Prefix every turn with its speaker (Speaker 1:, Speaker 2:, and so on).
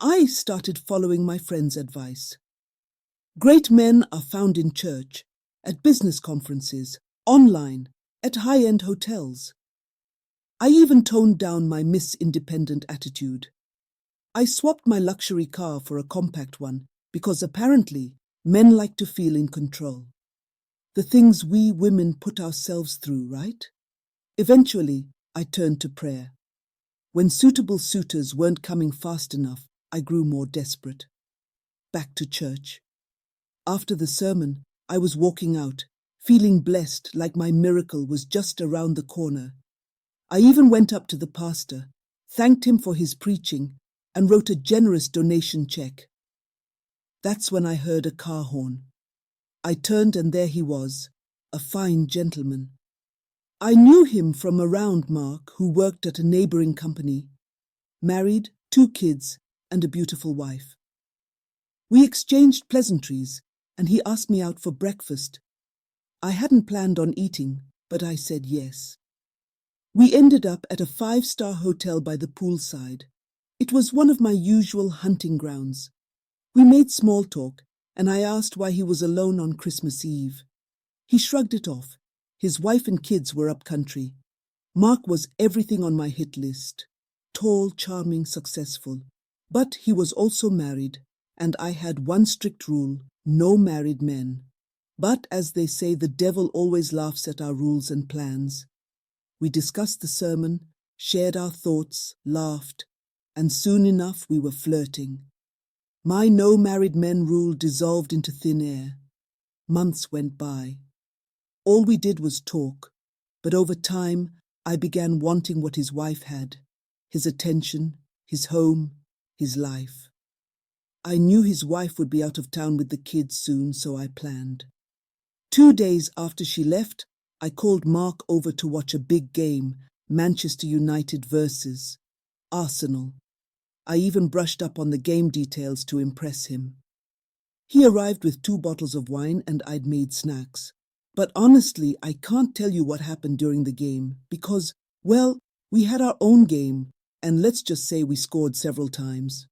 Speaker 1: I started following my friend's advice. Great men are found in church, at business conferences, online, at high-end hotels. I even toned down my Miss Independent attitude. I swapped my luxury car for a compact one because apparently men like to feel in control. The things we women put ourselves through, right? Eventually, I turned to prayer. When suitable suitors weren't coming fast enough, I grew more desperate. Back to church. After the sermon, I was walking out, feeling blessed like my miracle was just around the corner. I even went up to the pastor, thanked him for his preaching, and wrote a generous donation check. That's when I heard a car horn. I turned and there he was, a fine gentleman. I knew him from around Mark, who worked at a neighboring company. Married, 2 kids, and a beautiful wife. We exchanged pleasantries, and he asked me out for breakfast. I hadn't planned on eating, but I said yes. We ended up at a 5-star hotel by the poolside. It was one of my usual hunting grounds. We made small talk, and I asked why he was alone on Christmas Eve. He shrugged it off. His wife and kids were up country. Mark was everything on my hit list. Tall, charming, successful. But he was also married, and I had one strict rule: no married men. But as they say, the devil always laughs at our rules and plans. We discussed the sermon, shared our thoughts, laughed, and soon enough we were flirting. My no married men rule dissolved into thin air. Months went by. All we did was talk, but over time I began wanting what his wife had: his attention, his home, his life. I knew his wife would be out of town with the kids soon, so I planned. 2 days after she left, I called Mark over to watch a big game, Manchester United versus Arsenal. I even brushed up on the game details to impress him. He arrived with 2 bottles of wine and I'd made snacks. But honestly, I can't tell you what happened during the game because, well, we had our own game, and let's just say we scored several times.